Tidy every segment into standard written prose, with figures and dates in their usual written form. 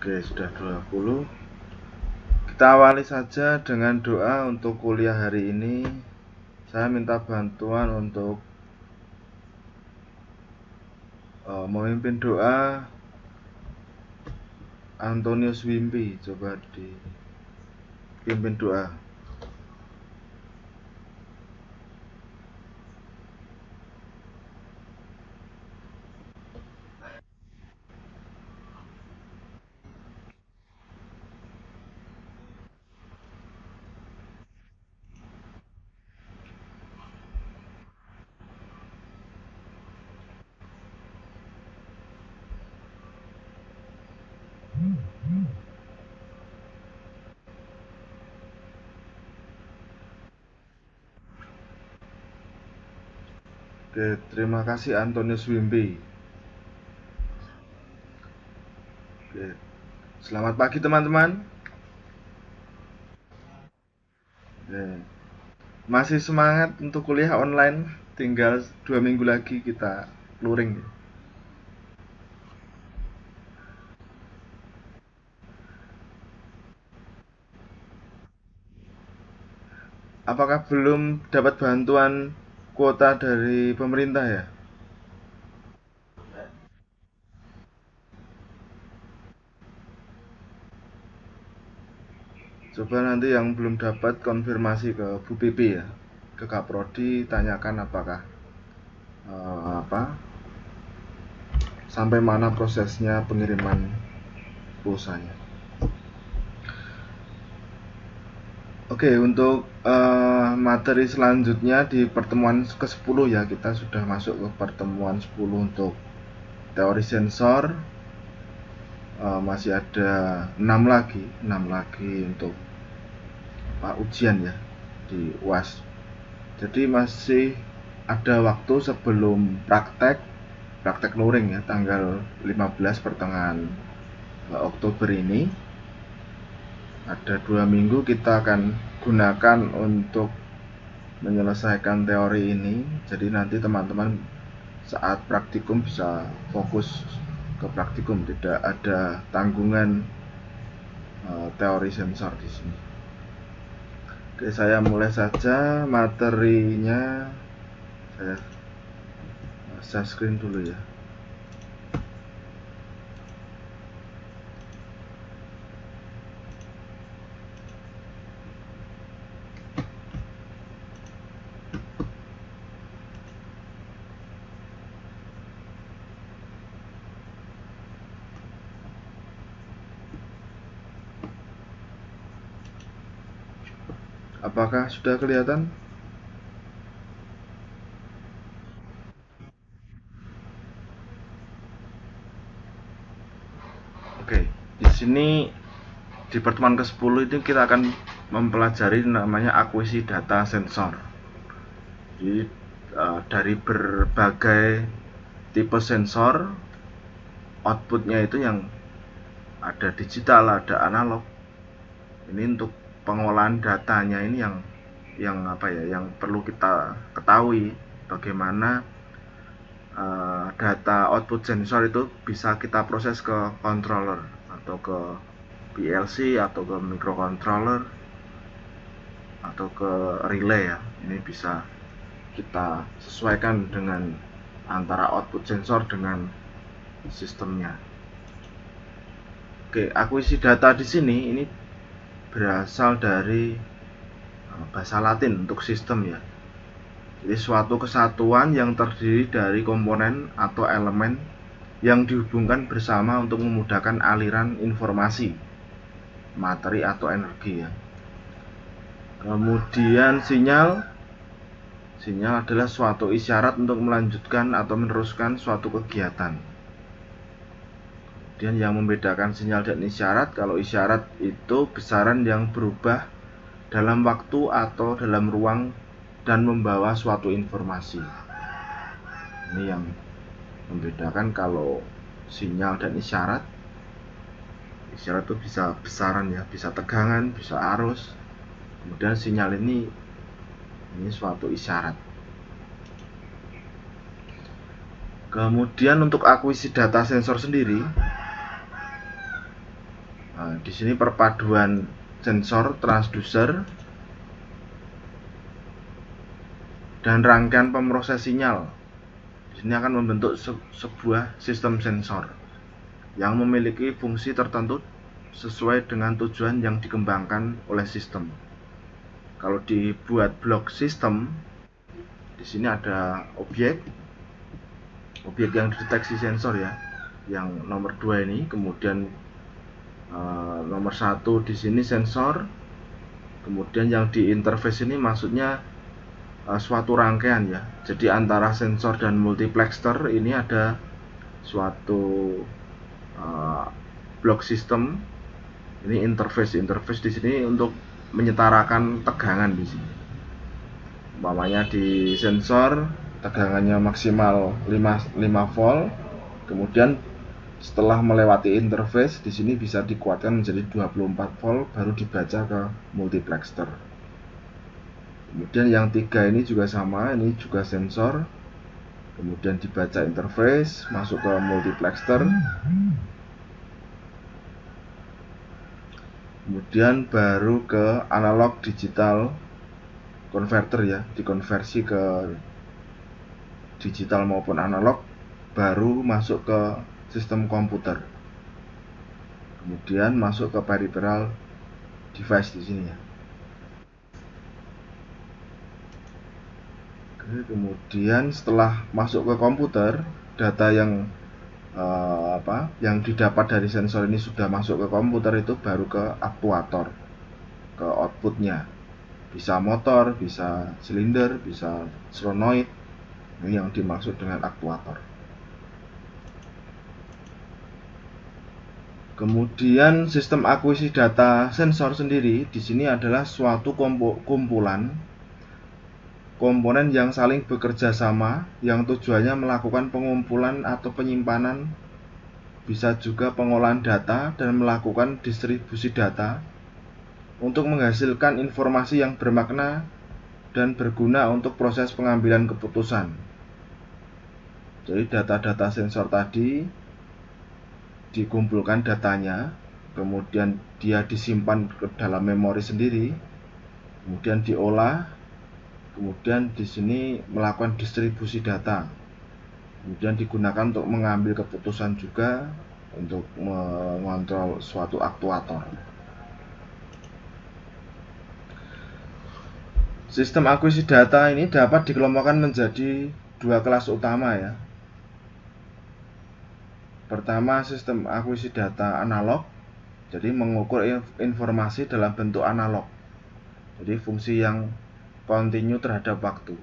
Oke, sudah 20. Kita awali saja dengan doa untuk kuliah hari ini. Saya minta bantuan untuk memimpin doa Antonius Wimpi. Coba dipimpin doa. Oke, terima kasih Antonius Wimpi. Oke. Selamat pagi teman-teman. Oke. Masih semangat untuk kuliah online? Tinggal 2 minggu lagi kita luring. Apakah belum dapat bantuan kuota dari pemerintah ya? Coba nanti yang belum dapat konfirmasi ke Bu Pipi ya, ke Kaprodi, tanyakan apakah apa sampai mana prosesnya pengiriman pulsanya. Oke, untuk materi selanjutnya di pertemuan ke-10 ya, kita sudah masuk ke pertemuan 10 untuk teori sensor. Masih ada 6 lagi untuk ujian ya di UAS. Jadi masih ada waktu sebelum praktek luring ya, tanggal 15 pertengahan Oktober ini. Ada 2 minggu kita akan gunakan untuk menyelesaikan teori ini. Jadi nanti teman-teman saat praktikum bisa fokus ke praktikum, tidak ada tanggungan teori sensor di sini. Oke, saya mulai saja materinya. Saya share screen dulu ya. Apakah sudah kelihatan? Oke, di sini di pertemuan ke-10 itu kita akan mempelajari namanya akuisisi data sensor. Jadi dari berbagai tipe sensor, outputnya itu yang ada digital, ada analog. Ini untuk pengolahan datanya ini yang perlu kita ketahui, bagaimana data output sensor itu bisa kita proses ke controller atau ke PLC atau ke microcontroller atau ke relay ya. Ini bisa kita sesuaikan dengan antara output sensor dengan sistemnya. Oke, akuisisi data di sini ini berasal dari bahasa Latin untuk sistem ya. Jadi suatu kesatuan yang terdiri dari komponen atau elemen yang dihubungkan bersama untuk memudahkan aliran informasi, materi atau energi ya. Kemudian sinyal adalah suatu isyarat untuk melanjutkan atau meneruskan suatu kegiatan. Kemudian yang membedakan sinyal dan isyarat, kalau isyarat itu besaran yang berubah dalam waktu atau dalam ruang dan membawa suatu informasi. Ini yang membedakan kalau sinyal dan isyarat. Isyarat itu bisa besaran ya, bisa tegangan, bisa arus. Kemudian sinyal ini suatu isyarat. Kemudian untuk akuisisi data sensor sendiri, di sini perpaduan sensor, transducer, dan rangkaian pemroses sinyal. Di sini akan membentuk sebuah sistem sensor yang memiliki fungsi tertentu sesuai dengan tujuan yang dikembangkan oleh sistem. Kalau dibuat blok sistem, di sini ada objek yang dideteksi sensor ya, yang nomor 2 ini, kemudian nomor 1 di sini sensor, kemudian yang di interface ini maksudnya suatu rangkaian ya. Jadi antara sensor dan multiplexer ini ada suatu blok sistem. Ini interface di sini untuk menyetarakan tegangan di sini. Umpamanya di sensor tegangannya maksimal 5 volt, kemudian setelah melewati interface di sini bisa dikuatkan menjadi 24 volt baru dibaca ke multiplexer. Kemudian yang 3 ini juga sama, ini juga sensor, kemudian dibaca interface masuk ke multiplexer, kemudian baru ke analog digital converter ya, dikonversi ke digital maupun analog, baru masuk ke sistem komputer, kemudian masuk ke peripheral device di sini ya. Oke, kemudian setelah masuk ke komputer, data yang yang didapat dari sensor ini sudah masuk ke komputer, itu baru ke aktuator, ke outputnya. Bisa motor, bisa silinder, bisa solenoid. Ini yang dimaksud dengan aktuator. Kemudian sistem akuisisi data sensor sendiri di sini adalah suatu kumpulan komponen yang saling bekerja sama, yang tujuannya melakukan pengumpulan atau penyimpanan, bisa juga pengolahan data dan melakukan distribusi data untuk menghasilkan informasi yang bermakna dan berguna untuk proses pengambilan keputusan. Jadi data-data sensor tadi dikumpulkan datanya, kemudian dia disimpan ke dalam memori sendiri, kemudian diolah, kemudian di sini melakukan distribusi data, kemudian digunakan untuk mengambil keputusan juga untuk mengontrol suatu aktuator. Sistem akuisisi data ini dapat dikelompokkan menjadi 2 kelas utama ya. Pertama, sistem akuisisi data analog, jadi mengukur informasi dalam bentuk analog, jadi fungsi yang kontinu terhadap waktu.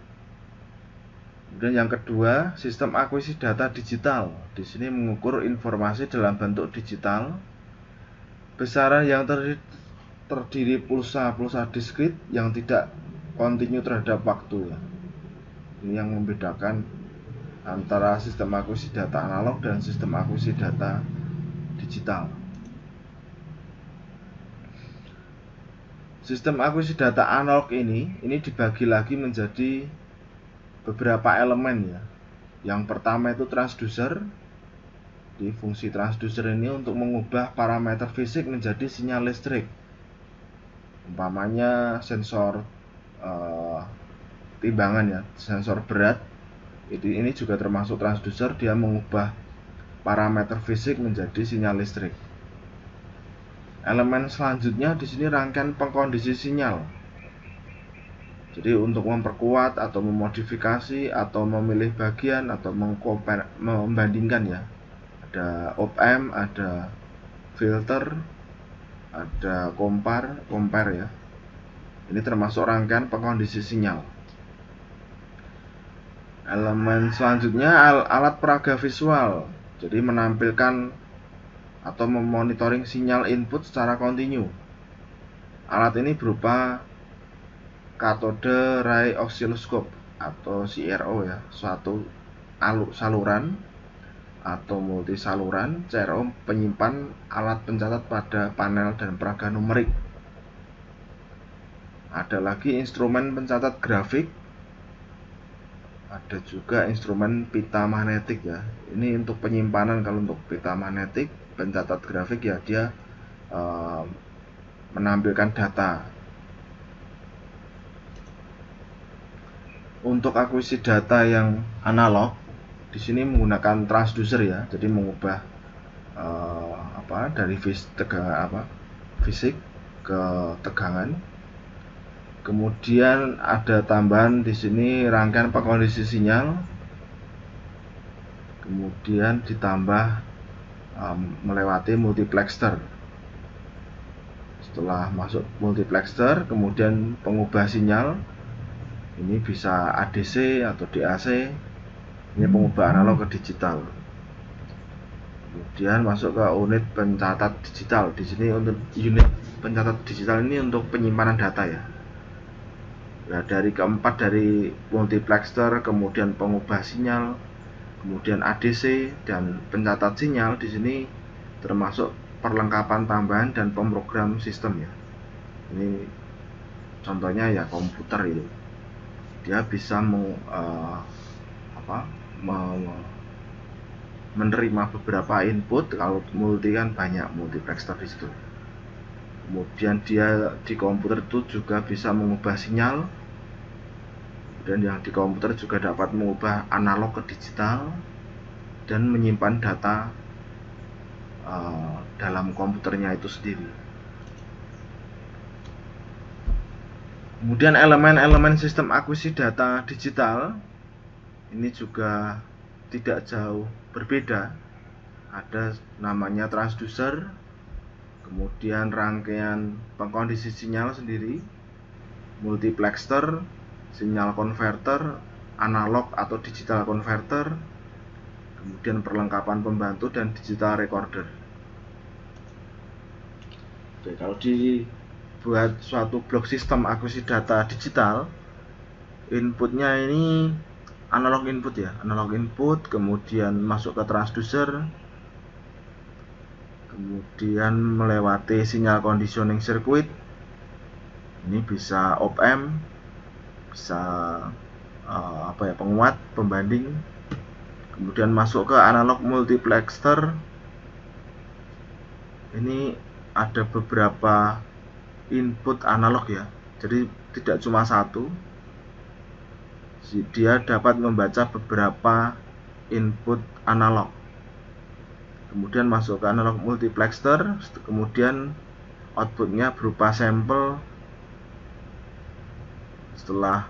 Kemudian yang kedua, sistem akuisisi data digital, di sini mengukur informasi dalam bentuk digital, besaran yang terdiri pulsa diskrit yang tidak kontinu terhadap waktu ya. Ini yang membedakan antara sistem akuisisi data analog dan sistem akuisisi data digital. Sistem akuisisi data analog ini dibagi lagi menjadi beberapa elemen ya. Yang pertama itu transducer. Di fungsi transducer ini untuk mengubah parameter fisik menjadi sinyal listrik. Umpamanya sensor timbangan ya, sensor berat. Ini juga termasuk transducer, dia mengubah parameter fisik menjadi sinyal listrik. Elemen selanjutnya di sini rangkaian pengkondisi sinyal. Jadi untuk memperkuat atau memodifikasi atau memilih bagian atau membandingkan ya. Ada op-amp, ada filter, ada compare ya. Ini termasuk rangkaian pengkondisi sinyal. Elemen selanjutnya alat peraga visual, jadi menampilkan atau memonitoring sinyal input secara kontinu. Alat ini berupa cathode ray oscilloscope atau CRO ya, suatu saluran atau multi saluran CRO penyimpan alat pencatat pada panel dan peraga numerik. Ada lagi instrumen pencatat grafik, ada juga instrumen pita magnetik ya. Ini untuk penyimpanan. Kalau untuk pita magnetik, pencatat grafik ya, dia menampilkan data. Untuk akuisisi data yang analog, di sini menggunakan transducer ya, jadi mengubah dari fisik ke tegangan. Kemudian ada tambahan di sini rangkaian pengkondisi sinyal, kemudian ditambah melewati multiplexer. Setelah masuk multiplexer, kemudian pengubah sinyal, ini bisa ADC atau DAC, ini pengubah analog ke digital. Kemudian masuk ke unit pencatat digital. Di sini untuk unit pencatat digital ini untuk penyimpanan data ya. Nah, dari keempat, dari multiplexer, kemudian pengubah sinyal, kemudian ADC dan pencatat sinyal, di sini termasuk perlengkapan tambahan dan pemrogram sistem ya. Ini contohnya ya komputer itu. Dia bisa menerima beberapa input. Kalau multi kan banyak multiplexer di situ. Kemudian dia di komputer itu juga bisa mengubah sinyal, dan yang di komputer juga dapat mengubah analog ke digital dan menyimpan data dalam komputernya itu sendiri. Kemudian elemen-elemen sistem akuisisi data digital ini juga tidak jauh berbeda. Ada namanya transducer, kemudian rangkaian pengkondisi sinyal sendiri, multiplexer, sinyal converter, analog atau digital converter, kemudian perlengkapan pembantu dan digital recorder. Oke, kalau dibuat suatu blok sistem akuisisi data digital, inputnya ini analog input ya, analog input, kemudian masuk ke transducer, kemudian melewati sinyal conditioning circuit. Ini bisa op-amp, bisa penguat, pembanding, kemudian masuk ke analog multiplexer. Ini ada beberapa input analog ya, jadi tidak cuma satu, dia dapat membaca beberapa input analog. Kemudian masuk ke analog multiplexer, kemudian outputnya berupa sampel. Setelah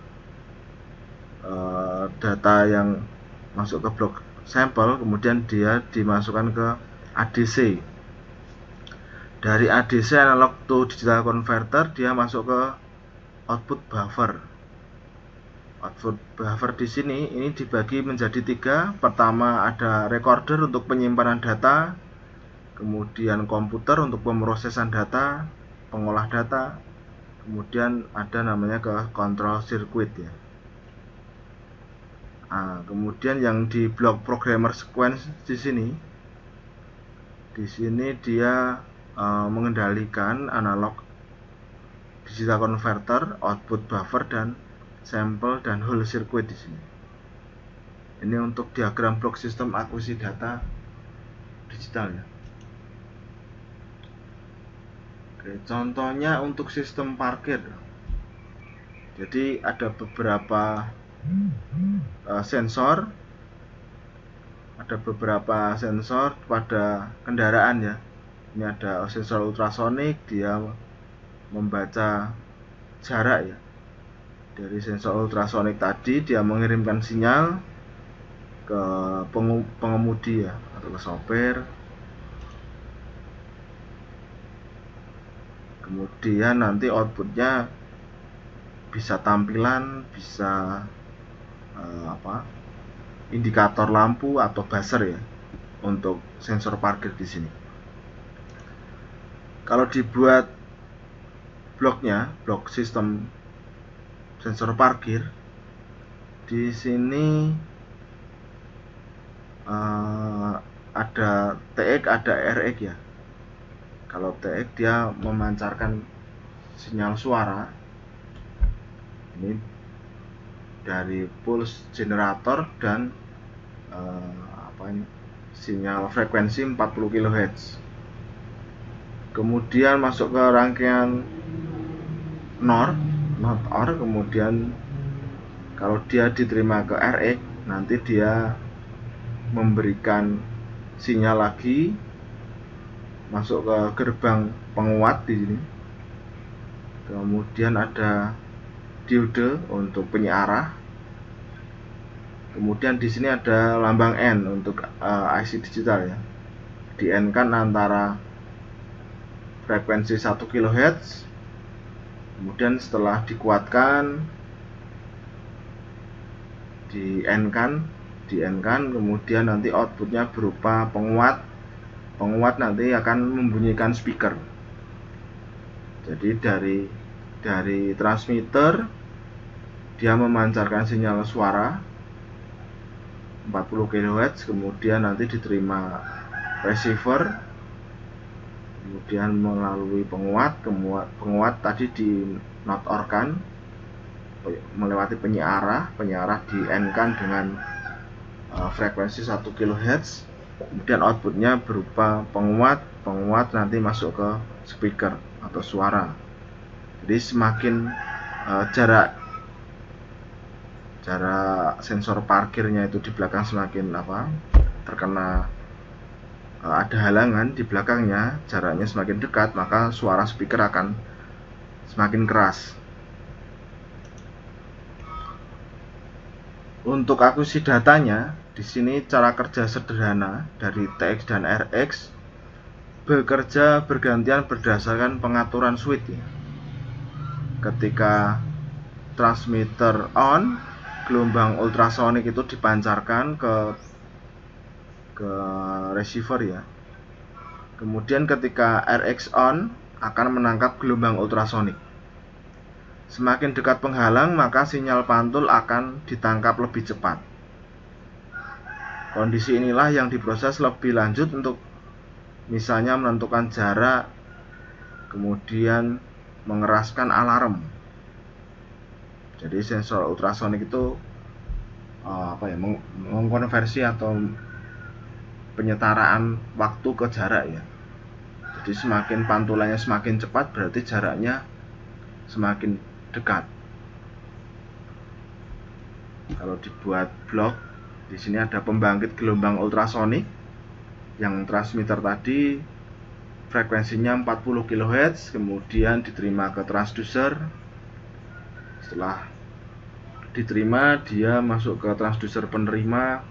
data yang masuk ke blok sampel, kemudian dia dimasukkan ke ADC. Dari ADC, analog to digital converter, dia masuk ke output buffer. Output buffer di sini ini dibagi menjadi 3. Pertama ada recorder untuk penyimpanan data, kemudian komputer untuk pemrosesan data, pengolah data, kemudian ada namanya ke control circuit ya. Nah, kemudian yang di blok programmer sequence di sini dia mengendalikan analog digital converter, output buffer, dan sampel dan hold circuit di sini. Ini untuk diagram blok sistem akuisisi data digital ya. Oke, contohnya untuk sistem parkir. Jadi ada beberapa sensor, pada kendaraan ya. Ini ada sensor ultrasonik, dia membaca jarak ya. Dari sensor ultrasonik tadi dia mengirimkan sinyal ke pengemudi ya, atau ke sopir. Kemudian nanti outputnya bisa tampilan, bisa indikator lampu atau buzzer ya, untuk sensor parkir di sini. Kalau dibuat bloknya, blok sistem sensor parkir, di sini ada TX, ada RX ya. Kalau TX dia memancarkan sinyal suara ini dari pulse generator dan sinyal frekuensi 40 kHz kemudian masuk ke rangkaian NOR, not OR, kemudian kalau dia diterima ke RX, nanti dia memberikan sinyal lagi masuk ke gerbang penguat di sini. Kemudian ada diode untuk penyiarah. Kemudian di sini ada lambang N untuk IC digital ya. Di N kan antara frekuensi 1 kHz. Kemudian setelah dikuatkan di N kan, kemudian nanti outputnya berupa penguat. Penguat nanti akan membunyikan speaker. Jadi dari transmitter dia memancarkan sinyal suara 40 kHz, kemudian nanti diterima receiver, kemudian melalui penguat tadi di not OR kan, melewati penyiarah di N kan dengan frekuensi 1 kHz, kemudian outputnya berupa penguat nanti masuk ke speaker atau suara. Jadi semakin jarak sensor parkirnya itu di belakang semakin terkena ada halangan di belakangnya, jaraknya semakin dekat, maka suara speaker akan semakin keras. Untuk akuisisi datanya, di sini cara kerja sederhana dari TX dan RX bekerja bergantian berdasarkan pengaturan switch ya. Ketika transmitter on, gelombang ultrasonik itu dipancarkan ke receiver ya. Kemudian ketika RX on akan menangkap gelombang ultrasonik. Semakin dekat penghalang, maka sinyal pantul akan ditangkap lebih cepat. Kondisi inilah yang diproses lebih lanjut untuk misalnya menentukan jarak, kemudian mengeraskan alarm. Jadi sensor ultrasonik itu mengkonversi atau penyetaraan waktu ke jarak ya. Jadi semakin pantulannya semakin cepat, berarti jaraknya semakin dekat. Kalau dibuat blok, di sini ada pembangkit gelombang ultrasonik yang transmitter tadi frekuensinya 40 kHz, kemudian diterima ke transducer. Setelah diterima, dia masuk ke transducer penerima,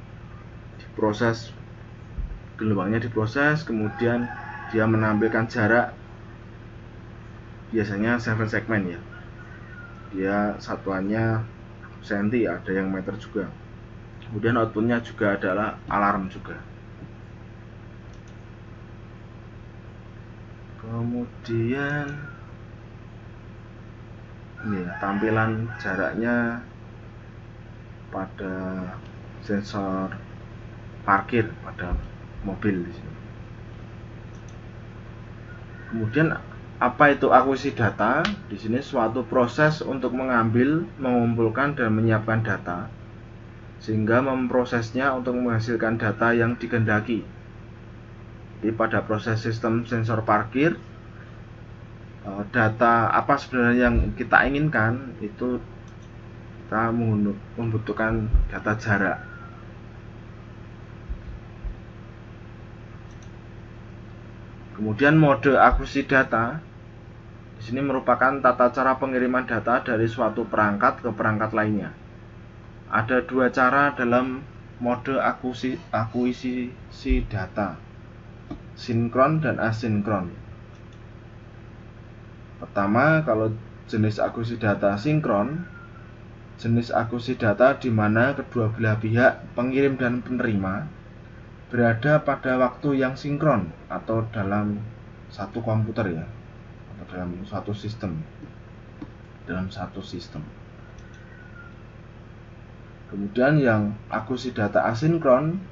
diproses, gelombangnya diproses, kemudian dia menampilkan jarak, biasanya 7 segmen ya. Dia satuannya senti, ada yang meter juga. Kemudian outputnya juga adalah alarm juga. Kemudian ini ya, tampilan jaraknya pada sensor parkir pada mobil di sini. Kemudian apa itu akuisisi data? Di sini suatu proses untuk mengambil, mengumpulkan dan menyiapkan data sehingga memprosesnya untuk menghasilkan data yang dikehendaki. Jadi pada proses sistem sensor parkir, data apa sebenarnya yang kita inginkan itu kita membutuhkan data jarak. Kemudian mode akuisisi data di sini merupakan tata cara pengiriman data dari suatu perangkat ke perangkat lainnya. Ada dua cara dalam mode akuisisi data, sinkron dan asinkron. Pertama, kalau jenis akuisisi data sinkron, jenis akuisisi data di mana kedua belah pihak, pengirim dan penerima, berada pada waktu yang sinkron atau dalam satu komputer ya, atau dalam satu sistem. Kemudian yang akuisisi data asinkron,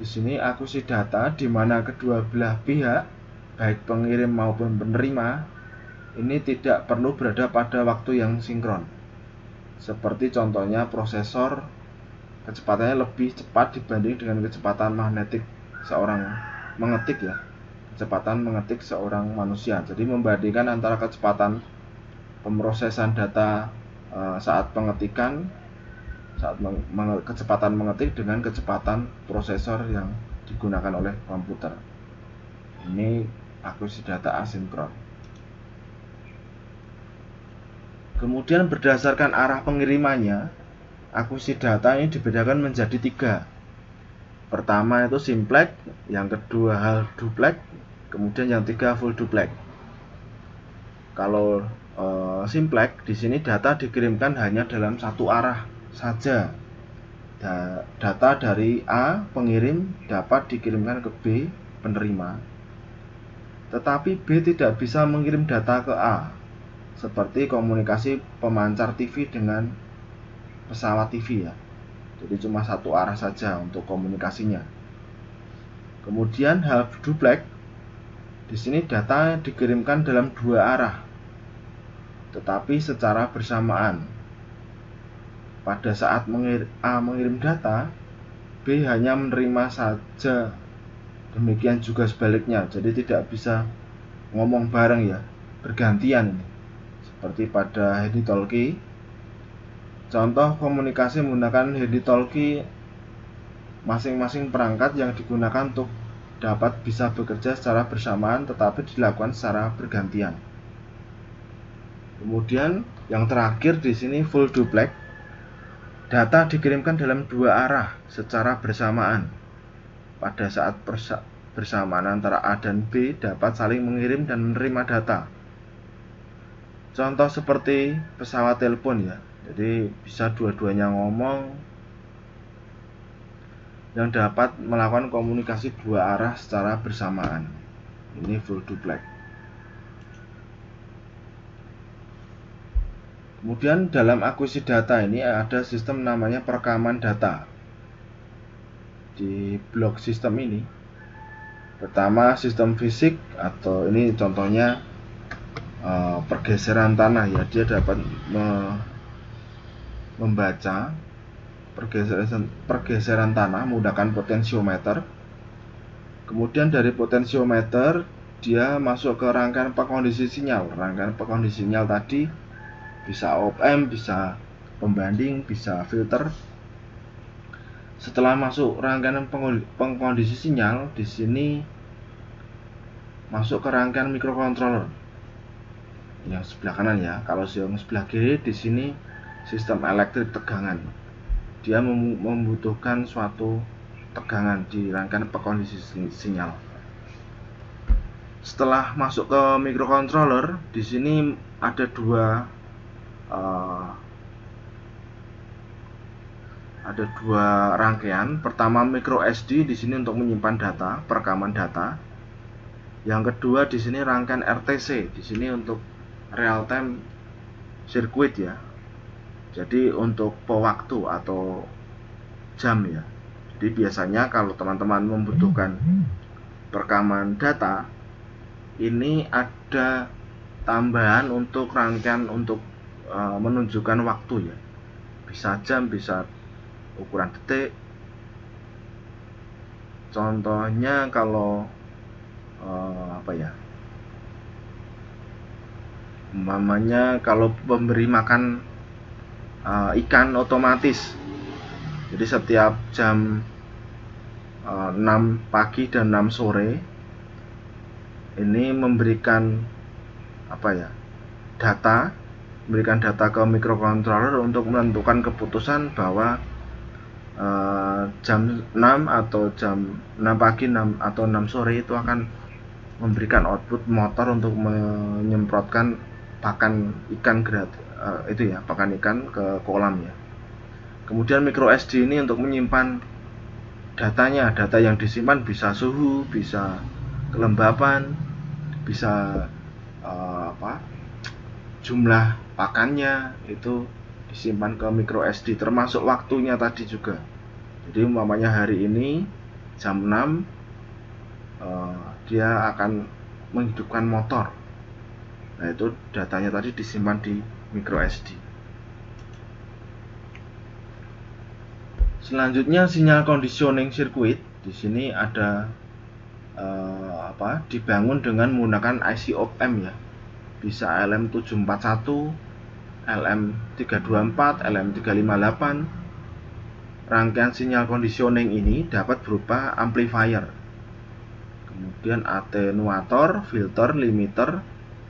di sini akuisisi data di mana kedua belah pihak, baik pengirim maupun penerima, ini tidak perlu berada pada waktu yang sinkron. Seperti contohnya prosesor, kecepatannya lebih cepat dibanding dengan kecepatan magnetik seorang mengetik ya. kecepatan mengetik seorang manusia. Jadi membandingkan antara kecepatan pemrosesan data saat pengetikan, kecepatan mengetik dengan kecepatan prosesor yang digunakan oleh komputer. Ini akuisisi data asinkron. Kemudian berdasarkan arah pengirimannya, akuisisi data ini dibedakan menjadi 3. Pertama itu simplex, yang kedua half duplex, kemudian yang 3 full duplex. Kalau simplex, di sini data dikirimkan hanya dalam satu arah saja. Data dari A pengirim dapat dikirimkan ke B penerima, tetapi B tidak bisa mengirim data ke A, seperti komunikasi pemancar TV dengan pesawat TV ya. Jadi cuma satu arah saja untuk komunikasinya. Kemudian half duplex, di sini data dikirimkan dalam 2 arah, tetapi secara bersamaan. Pada saat A mengirim data, B hanya menerima saja. Demikian juga sebaliknya, jadi tidak bisa ngomong bareng ya, bergantian. Seperti pada handy-talkie. Contoh komunikasi menggunakan handy-talkie, masing-masing perangkat yang digunakan untuk dapat bisa bekerja secara bersamaan tetapi dilakukan secara bergantian. Kemudian yang terakhir di sini full duplex. Data dikirimkan dalam 2 arah secara bersamaan. Pada saat bersamaan antara A dan B dapat saling mengirim dan menerima data. Contoh seperti pesawat telepon ya. Jadi bisa dua-duanya ngomong yang dapat melakukan komunikasi 2 arah secara bersamaan. Ini full duplex. Kemudian dalam akuisisi data ini ada sistem namanya perekaman data. Di blok sistem ini, pertama sistem fisik, atau ini contohnya pergeseran tanah ya. Dia dapat membaca pergeseran tanah menggunakan potensiometer. Kemudian dari potensiometer dia masuk ke rangkaian pekondisi sinyal. Rangkaian pekondisi sinyal tadi bisa op-amp, bisa pembanding, bisa filter. Setelah masuk rangkaian pengkondisi sinyal, di sini masuk ke rangkaian microcontroller yang sebelah kanan ya. Kalau yang sebelah kiri di sini sistem elektrik tegangan. Dia membutuhkan suatu tegangan di rangkaian pengkondisi sinyal. Setelah masuk ke microcontroller, di sini ada dua rangkaian. Pertama micro SD di sini untuk menyimpan data, perekaman data. Yang kedua di sini rangkaian RTC, di sini untuk real time circuit ya. Jadi untuk pewaktu atau jam ya. Jadi biasanya kalau teman-teman membutuhkan perekaman data, ini ada tambahan untuk rangkaian untuk menunjukkan waktu ya. Bisa jam, bisa ukuran detik. Contohnya kalau umpamanya kalau memberi makan ikan otomatis. Jadi setiap jam 6 pagi dan 6 sore ini memberikan memberikan data ke microcontroller untuk menentukan keputusan bahwa jam 6 atau jam 6 pagi 6 atau 6 sore itu akan memberikan output motor untuk menyemprotkan pakan ikan pakan ikan ke kolam ya. Kemudian micro SD ini untuk menyimpan datanya. Data yang disimpan bisa suhu, bisa kelembapan, bisa jumlah pakannya, itu disimpan ke micro SD, termasuk waktunya tadi juga. Jadi umpamanya hari ini jam 6 dia akan menghidupkan motor. Nah, itu datanya tadi disimpan di micro SD. Selanjutnya sinyal conditioning circuit. Di sini ada dibangun dengan menggunakan IC op-amp ya, bisa LM741, LM324, LM358. Rangkaian sinyal conditioning ini dapat berupa amplifier, kemudian atenuator, filter, limiter,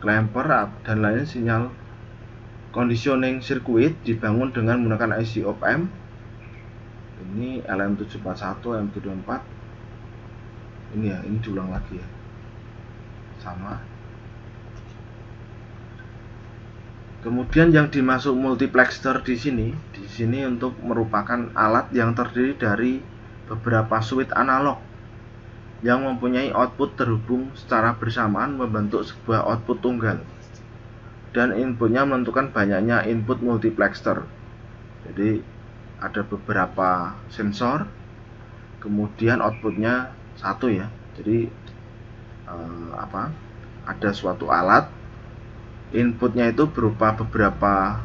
clamper, dan lain sinyal conditioning circuit dibangun dengan menggunakan IC op-amp. Ini LM741, LM724. Ini ya, ini diulang lagi ya. Sama. Kemudian yang dimasuk multiplexer di sini untuk merupakan alat yang terdiri dari beberapa switch analog yang mempunyai output terhubung secara bersamaan membentuk sebuah output tunggal, dan inputnya menentukan banyaknya input multiplexer. Jadi ada beberapa sensor, kemudian outputnya satu ya. Jadi ada suatu alat, inputnya itu berupa beberapa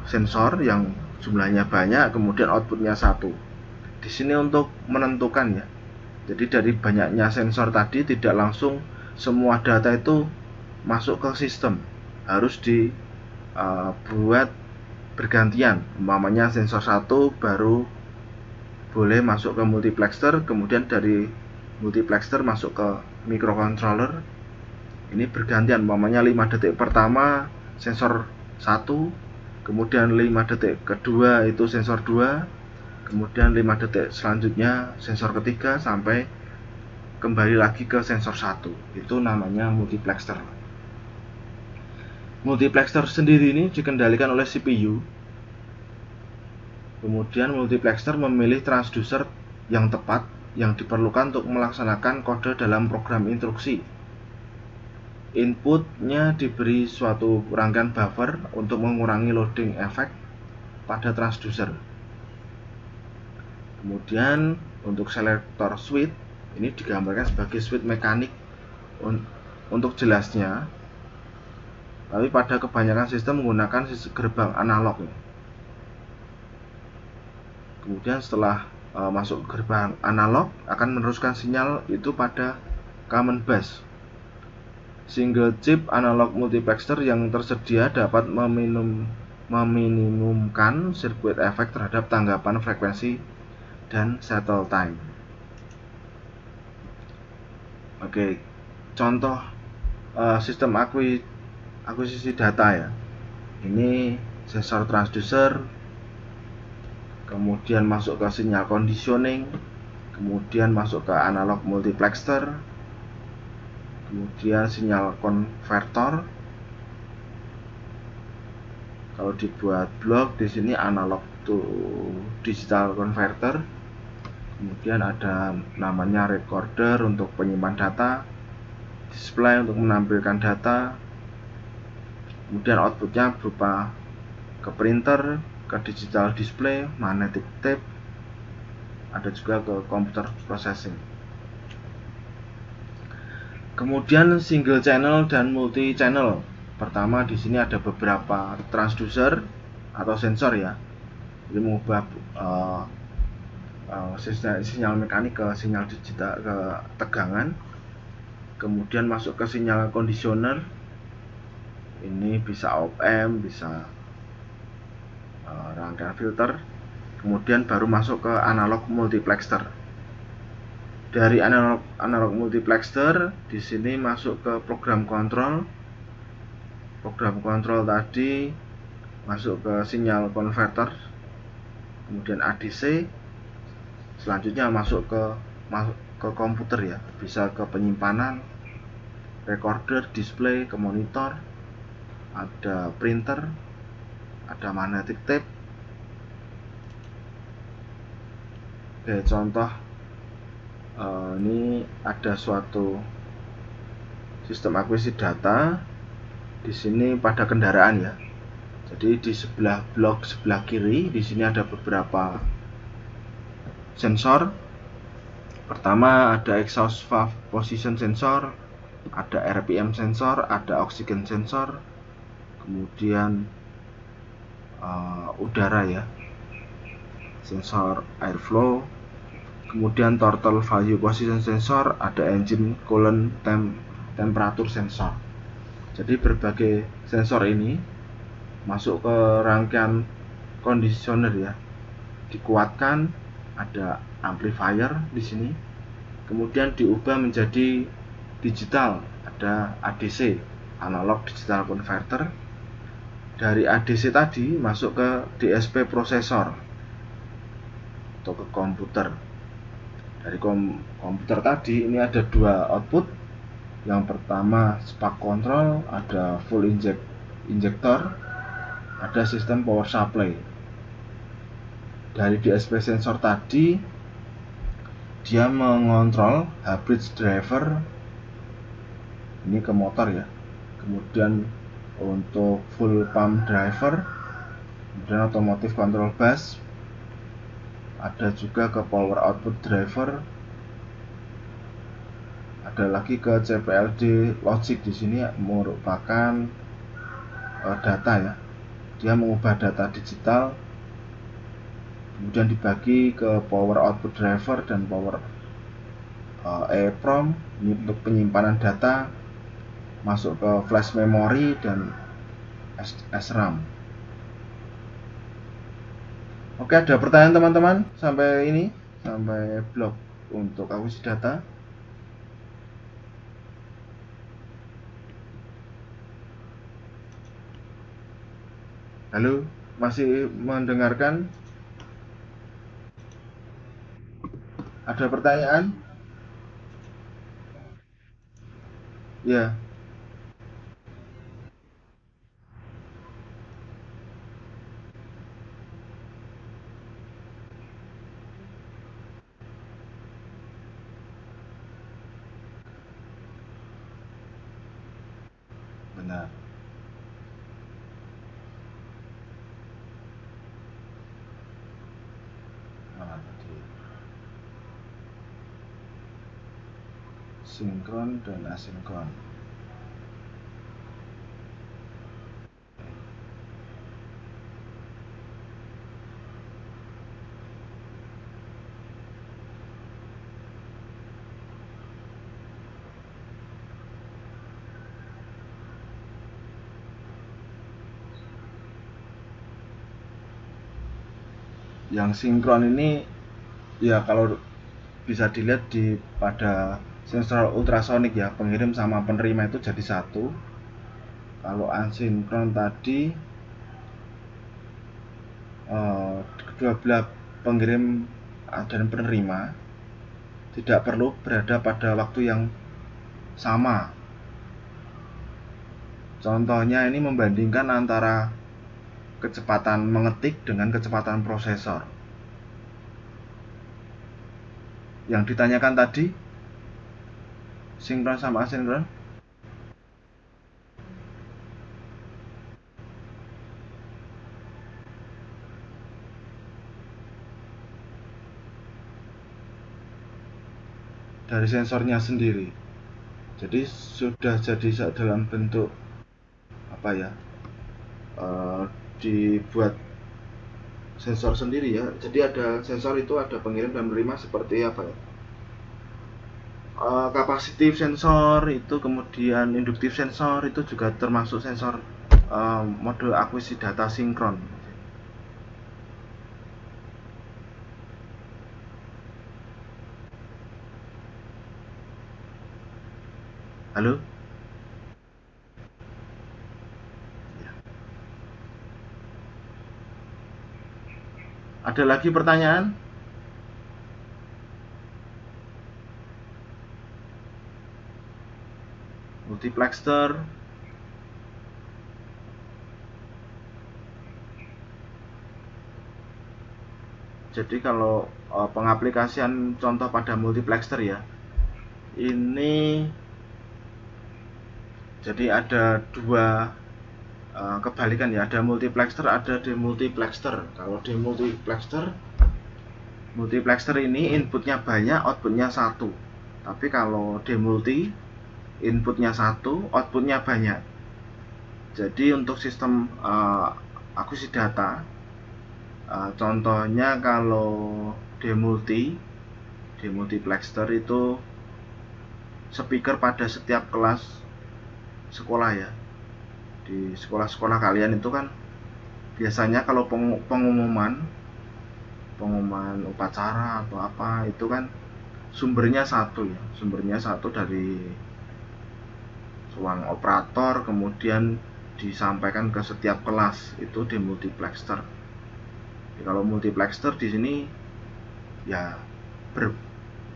sensor yang jumlahnya banyak, kemudian outputnya satu. Di sini untuk menentukan ya. Jadi dari banyaknya sensor tadi tidak langsung semua data itu masuk ke sistem, harus dibuat bergantian. Umpamanya sensor satu baru boleh masuk ke multiplexer, kemudian dari multiplexer masuk ke microcontroller. Ini bergantian, umpamanya 5 detik pertama sensor 1, kemudian 5 detik kedua itu sensor 2, kemudian 5 detik selanjutnya sensor ketiga, sampai kembali lagi ke sensor 1. Itu namanya multiplexer. Multiplexer sendiri ini dikendalikan oleh CPU. Kemudian multiplexer memilih transducer yang tepat yang diperlukan untuk melaksanakan kode dalam program instruksi. Inputnya diberi suatu rangkaian buffer untuk mengurangi loading efek pada transducer. Kemudian untuk selektor switch ini digambarkan sebagai switch mekanik untuk jelasnya, tapi pada kebanyakan sistem menggunakan gerbang analog. Kemudian setelah masuk gerbang analog akan meneruskan sinyal itu pada common bus. Single chip analog multiplexer yang tersedia dapat meminimumkan sirkuit efek terhadap tanggapan frekuensi dan settle time. Oke, contoh sistem akuisisi data ya. Ini sensor transducer, kemudian masuk ke sinyal conditioning, kemudian masuk ke analog multiplexer, kemudian sinyal konvertor. Kalau dibuat blok di sini analog to digital converter. Kemudian ada namanya recorder untuk penyimpan data, display untuk menampilkan data. Kemudian outputnya berupa ke printer, ke digital display, magnetic tape, ada juga ke computer processing. Kemudian single channel dan multi channel. Pertama di sini ada beberapa transducer atau sensor ya. Jadi mengubah sinyal mekanik ke sinyal digital, ke tegangan. Kemudian masuk ke sinyal conditioner. Ini bisa op-amp, bisa rangkaian filter. Kemudian baru masuk ke analog multiplexer. Dari analog multiplexer di sini masuk ke program kontrol. Program kontrol tadi masuk ke sinyal konverter, kemudian ADC. Selanjutnya masuk ke komputer ya, bisa ke penyimpanan, recorder, display, ke monitor, ada printer, ada magnetic tape. Oke, contoh ini ada suatu sistem akuisisi data di sini pada kendaraan ya. Jadi di sebelah blok sebelah kiri di sini ada beberapa sensor. Pertama ada exhaust valve position sensor, ada RPM sensor, ada oxygen sensor, kemudian udara ya, sensor airflow, Kemudian total value position sensor, ada engine coolant temperatur sensor. Jadi berbagai sensor ini masuk ke rangkaian conditioner ya, dikuatkan, ada amplifier di sini, kemudian diubah menjadi digital, ada ADC, analog digital converter. Dari ADC tadi masuk ke DSP prosesor atau ke komputer. Dari komputer tadi ini ada dua output. Yang pertama spark control, ada full injector, ada sistem power supply. Dari DSP sensor tadi dia mengontrol hybrid driver ini ke motor ya. Kemudian untuk full pump driver, kemudian automotive control bus, ada juga ke power output driver, ada lagi ke CPLD logic. Di sini merupakan data ya, dia mengubah data digital kemudian dibagi ke power output driver dan power EEPROM. Ini untuk penyimpanan data masuk ke flash memory dan SRAM. Oke, ada pertanyaan teman-teman sampai ini, sampai blok untuk akuisisi data? Halo, masih mendengarkan? Ada pertanyaan? Ya. Benar. Mana tadi? Sinkron dan asinkron. Yang sinkron ini ya kalau bisa dilihat pada sensor ultrasonik ya, pengirim sama penerima itu jadi satu. Kalau asinkron tadi kedua belah pengirim dan penerima tidak perlu berada pada waktu yang sama. Contohnya ini membandingkan antara kecepatan mengetik dengan kecepatan prosesor. Yang ditanyakan tadi sinkron sama asinkron? Dari sensornya sendiri. Jadi sudah jadi dalam bentuk apa ya? Dibuat sensor sendiri ya. Jadi ada sensor itu ada pengirim dan penerima seperti apa ya? Kapasitif sensor itu, kemudian induktif sensor itu juga termasuk sensor mode akuisisi data sinkron. Halo? Ada lagi pertanyaan? Multiplexer. Jadi kalau pengaplikasian contoh pada multiplexer ya, ini jadi ada dua kebalikan ya, ada multiplexer, ada demultiplexer. Kalau multiplexer ini inputnya banyak, outputnya satu. Tapi kalau demulti, inputnya satu, outputnya banyak. Jadi untuk sistem akuisisi data, contohnya kalau demulti Demultiplexer itu speaker pada setiap kelas sekolah ya. Di sekolah-sekolah kalian itu kan biasanya kalau pengumuman upacara atau apa itu kan sumbernya satu dari ruang operator, kemudian disampaikan ke setiap kelas, itu demultiplexer. Kalau multiplexer di sini ya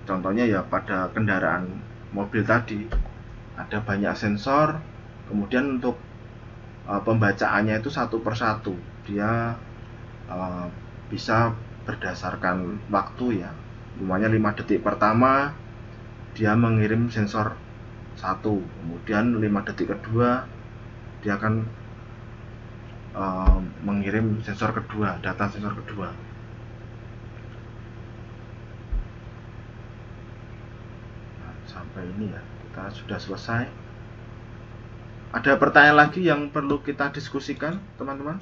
contohnya ya pada kendaraan mobil tadi ada banyak sensor, kemudian untuk pembacaannya itu satu persatu, dia bisa berdasarkan waktu ya, umumnya 5 detik pertama dia mengirim sensor 1, kemudian 5 detik kedua dia akan mengirim sensor kedua, data sensor kedua. Nah, sampai ini ya kita sudah selesai. Ada pertanyaan lagi yang perlu kita diskusikan, teman-teman?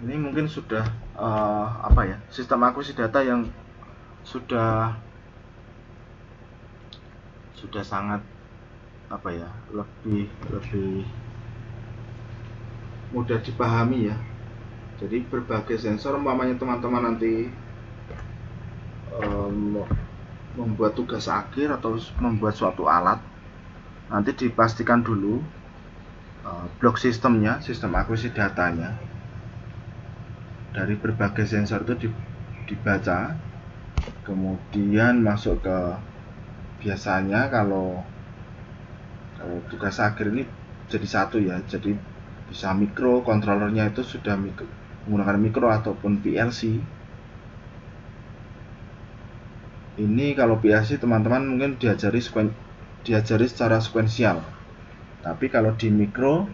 Ini mungkin sudah sistem akuisisi data yang sudah sangat lebih mudah dipahami ya. Jadi berbagai sensor, umpamanya teman-teman nanti membuat tugas akhir atau membuat suatu alat, nanti dipastikan dulu blok sistemnya, sistem akuisisi datanya dari berbagai sensor itu dibaca, kemudian masuk ke, biasanya kalau tugas akhir ini jadi satu ya, jadi bisa mikro, kontrolernya itu sudah menggunakan mikro ataupun PLC. Ini kalau PLC teman-teman mungkin diajari secara sekuensial, tapi kalau di mikro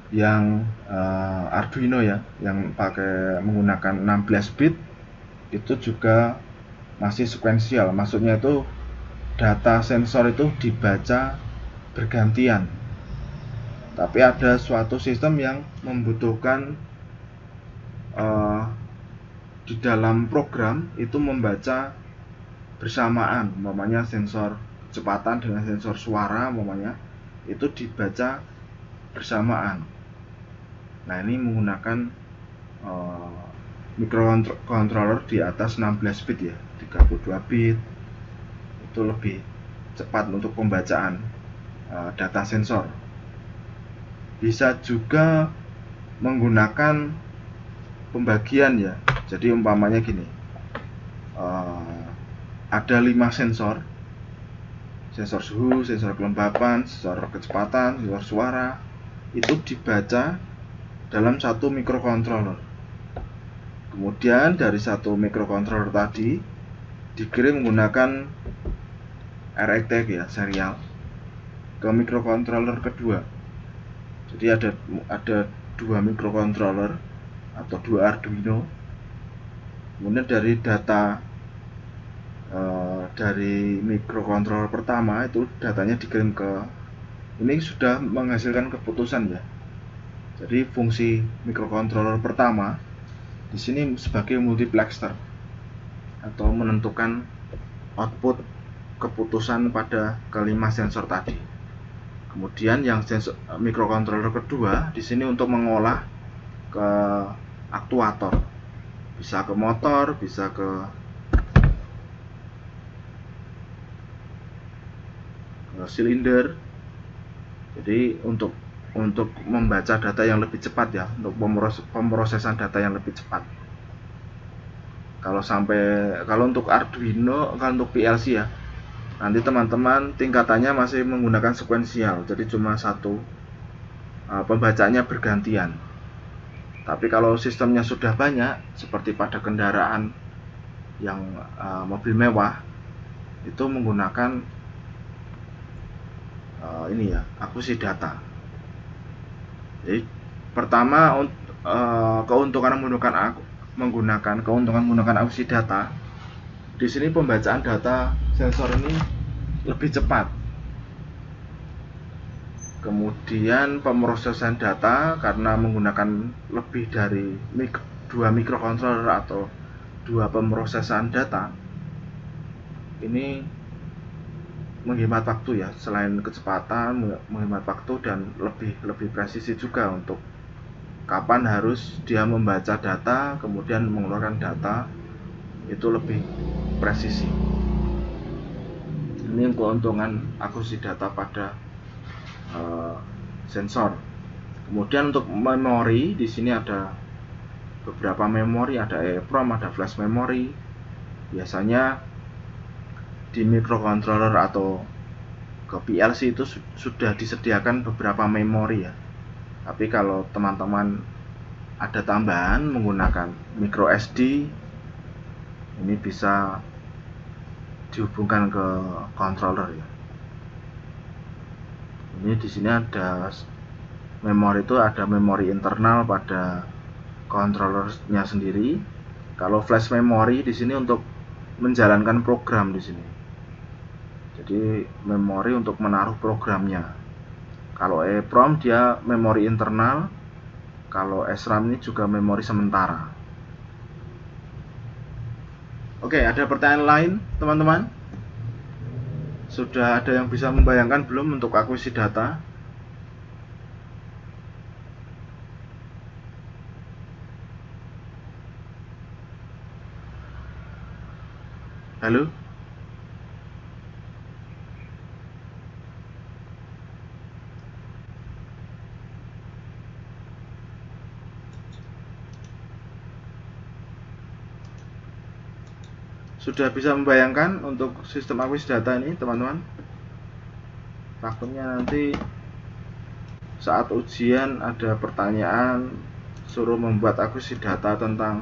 yang Arduino ya, yang menggunakan 16 bit itu juga masih sekuensial, maksudnya itu data sensor itu dibaca bergantian. Tapi ada suatu sistem yang membutuhkan di dalam program itu membaca bersamaan, umpamanya sensor kecepatan dengan sensor suara umpamanya itu dibaca bersamaan. Nah, ini menggunakan microcontroller di atas 16 bit ya, 32 bit itu lebih cepat untuk pembacaan data sensor. Bisa juga menggunakan pembagian ya, jadi umpamanya gini, ada 5 sensor suhu, sensor kelembapan, sensor kecepatan, sensor suara, itu dibaca dalam satu microcontroller. Kemudian dari satu microcontroller tadi dikirim menggunakan RxTag ya, serial, ke microcontroller kedua. Jadi ada 2 microcontroller atau 2 Arduino. Kemudian dari data dari microcontroller pertama itu datanya dikirim ke, ini sudah menghasilkan keputusan ya. Jadi fungsi microcontroller pertama di sini sebagai multiplexer atau menentukan output keputusan pada kelima sensor tadi. Kemudian yang sensor microcontroller kedua di sini untuk mengolah ke aktuator, bisa ke motor, bisa ke silinder. Jadi untuk membaca data yang lebih cepat ya, untuk pemrosesan data yang lebih cepat. Kalau untuk Arduino, kalau untuk PLC ya, nanti teman-teman tingkatannya masih menggunakan sekuensial, jadi cuma satu, pembacaannya bergantian. Tapi kalau sistemnya sudah banyak, seperti pada kendaraan yang mobil mewah, itu menggunakan akuisisi data. Jadi pertama, keuntungan menggunakan akuisisi data Di sini pembacaan data sensor ini lebih cepat. Kemudian pemrosesan data karena menggunakan lebih dari 2 microcontroller atau 2 pemrosesan data, ini menghemat waktu ya. Selain kecepatan, menghemat waktu dan lebih presisi juga untuk kapan harus dia membaca data kemudian mengeluarkan data, itu lebih presisi. Ini keuntungan akuisisi data pada sensor. Kemudian untuk memori, di sini ada beberapa memori, ada EEPROM, ada flash memory. Biasanya di microcontroller atau ke PLC itu sudah disediakan beberapa memori ya. Tapi kalau teman-teman ada tambahan menggunakan micro SD, ini bisa dihubungkan ke controller ya. Ini di sini ada memori, itu ada memori internal pada controllernya sendiri. Kalau flash memory di sini untuk menjalankan program di sini. Jadi memori untuk menaruh programnya. Kalau EEPROM dia memori internal, kalau SRAM ini juga memori sementara. Oke, ada pertanyaan lain teman-teman? Sudah ada yang bisa membayangkan belum untuk akuisisi data? Halo? Sudah bisa membayangkan untuk sistem akuisisi data ini teman-teman? Takutnya nanti saat ujian ada pertanyaan suruh membuat akuisisi data tentang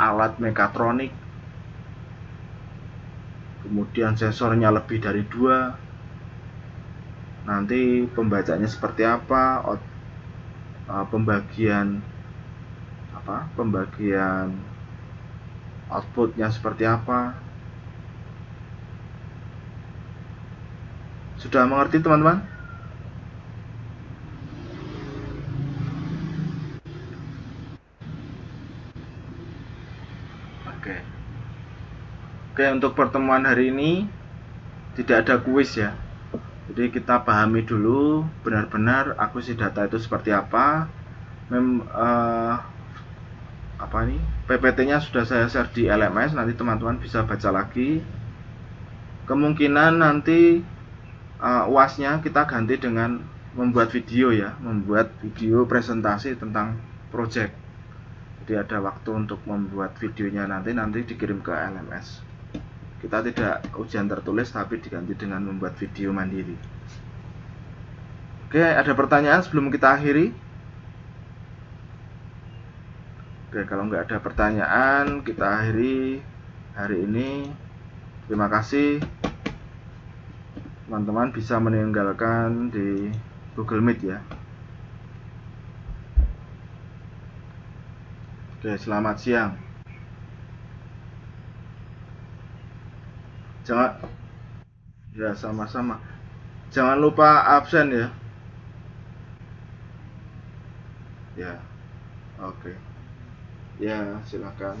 alat mekatronik, kemudian sensornya lebih dari 2, nanti pembacanya seperti apa, pembagian outputnya seperti apa. Sudah mengerti teman-teman? Oke, untuk pertemuan hari ini tidak ada kuis ya. Jadi kita pahami dulu benar-benar akuisisi data itu seperti apa. PPT-nya sudah saya share di LMS, nanti teman-teman bisa baca lagi. Kemungkinan nanti UAS-nya kita ganti dengan membuat video ya, membuat video presentasi tentang project. Jadi ada waktu untuk membuat videonya, nanti dikirim ke LMS. Kita tidak ujian tertulis tapi diganti dengan membuat video mandiri. Oke, ada pertanyaan sebelum kita akhiri? Oke, kalau nggak ada pertanyaan, kita akhiri hari ini. Terima kasih. Teman-teman bisa meninggalkan di Google Meet ya. Oke, selamat siang. Ya sama-sama. Jangan lupa absen ya. Ya, oke. Ya, silakan.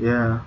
Ya.